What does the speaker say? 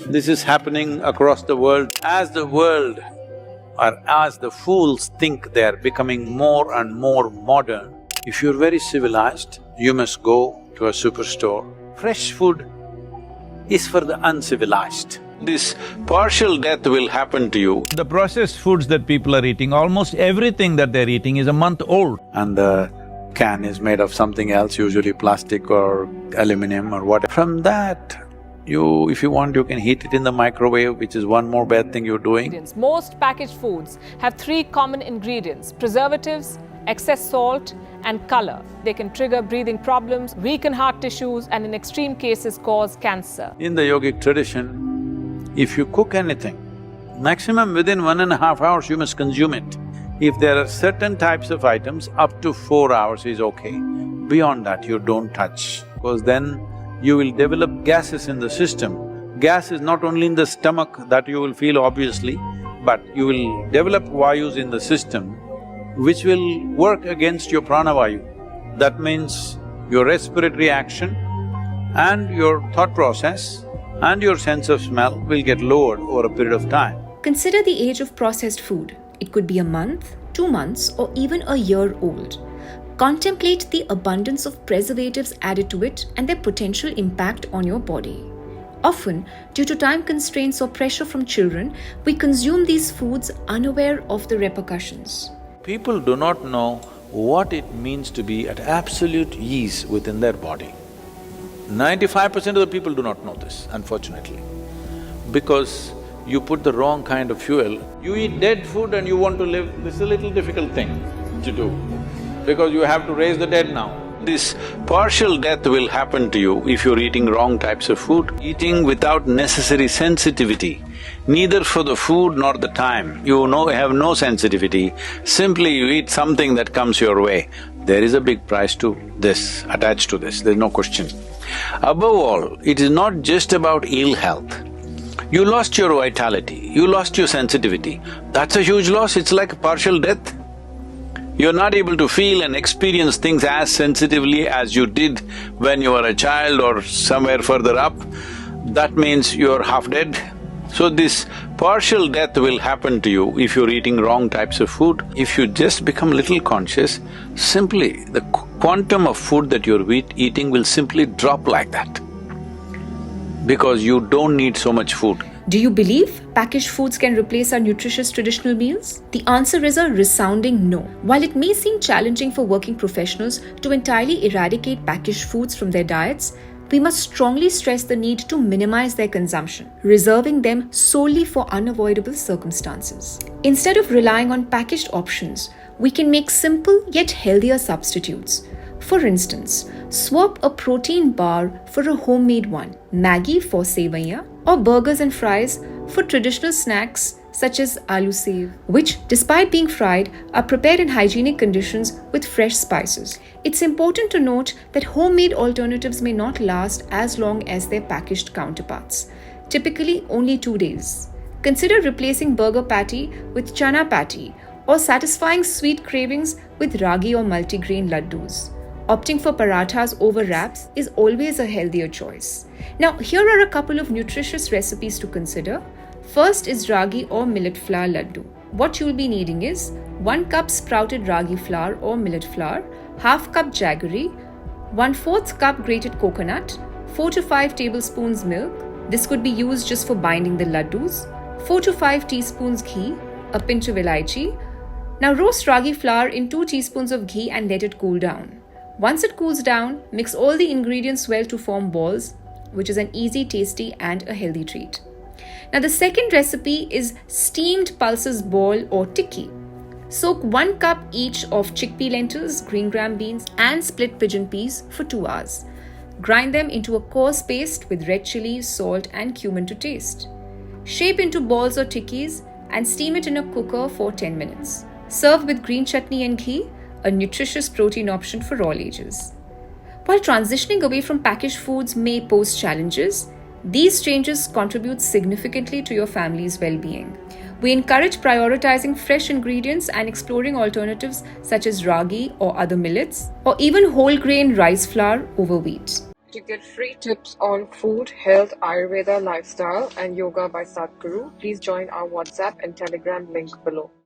This is happening across the world. As the world or as the fools think they are becoming more and more modern, if you're very civilized, you must go to a superstore. Fresh food is for the uncivilized. This partial death will happen to you. The processed foods that people are eating, almost everything that they're eating is a month old. And the can is made of something else, usually plastic or aluminum or whatever. From that, if you want, you can heat it in the microwave, which is one more bad thing you're doing. Most packaged foods have three common ingredients: preservatives, excess salt, and color. They can trigger breathing problems, weaken heart tissues, and in extreme cases cause cancer. In the yogic tradition, if you cook anything, maximum within 1.5 hours you must consume it. If there are certain types of items, up to 4 hours is okay. Beyond that, you don't touch, because then you will develop gases in the system. Gas is not only in the stomach that you will feel obviously, but you will develop vayus in the system which will work against your pranavayu. That means your respiratory action and your thought process and your sense of smell will get lowered over a period of time. Consider the age of processed food. It could be a month, 2 months, or even a year old. Contemplate the abundance of preservatives added to it and their potential impact on your body. Often, due to time constraints or pressure from children, we consume these foods unaware of the repercussions. People do not know what it means to be at absolute ease within their body. 95% of the people do not know this, unfortunately, because you put the wrong kind of fuel. You eat dead food and you want to live, this is a little difficult thing to do, because you have to raise the dead now. This partial death will happen to you if you're eating wrong types of food. Eating without necessary sensitivity, neither for the food nor the time. You have no sensitivity, simply you eat something that comes your way. There is a big price to this, attached to this, there's no question. Above all, it is not just about ill health. You lost your vitality, you lost your sensitivity. That's a huge loss, it's like a partial death. You're not able to feel and experience things as sensitively as you did when you were a child or somewhere further up. That means you're half dead. So this partial death will happen to you if you're eating wrong types of food. If you just become little conscious, simply the quantum of food that you're eating will simply drop like that, because you don't need so much food. Do you believe packaged foods can replace our nutritious traditional meals? The answer is a resounding no. While it may seem challenging for working professionals to entirely eradicate packaged foods from their diets, we must strongly stress the need to minimize their consumption, reserving them solely for unavoidable circumstances. Instead of relying on packaged options, we can make simple yet healthier substitutes. For instance, swap a protein bar for a homemade one, Maggi for sevaiya, or burgers and fries for traditional snacks such as aloo sev, which, despite being fried, are prepared in hygienic conditions with fresh spices. It's important to note that homemade alternatives may not last as long as their packaged counterparts, typically only 2 days. Consider replacing burger patty with chana patty, or satisfying sweet cravings with ragi or multigrain laddus. Opting for parathas over wraps is always a healthier choice. Now, here are a couple of nutritious recipes to consider. First is ragi or millet flour laddu. What you'll be needing is 1 cup sprouted ragi flour or millet flour, ½ cup jaggery, 1/4 cup grated coconut, 4 to 5 tablespoons milk. This could be used just for binding the laddus, 4 to 5 teaspoons ghee, a pinch of elaichi. Now roast ragi flour in 2 teaspoons of ghee and let it cool down. Once it cools down, mix all the ingredients well to form balls, which is an easy, tasty and a healthy treat. Now the second recipe is steamed pulses ball or tikki. Soak 1 cup each of chickpea lentils, green gram beans and split pigeon peas for 2 hours. Grind them into a coarse paste with red chili, salt and cumin to taste. Shape into balls or tikkis and steam it in a cooker for 10 minutes. Serve with green chutney and ghee, a nutritious protein option for all ages. While transitioning away from packaged foods may pose challenges, these changes contribute significantly to your family's well-being. We encourage prioritizing fresh ingredients and exploring alternatives such as ragi or other millets, or even whole grain rice flour over wheat. To get free tips on food, health, Ayurveda, lifestyle, and yoga by Sadhguru, please join our WhatsApp and Telegram link below.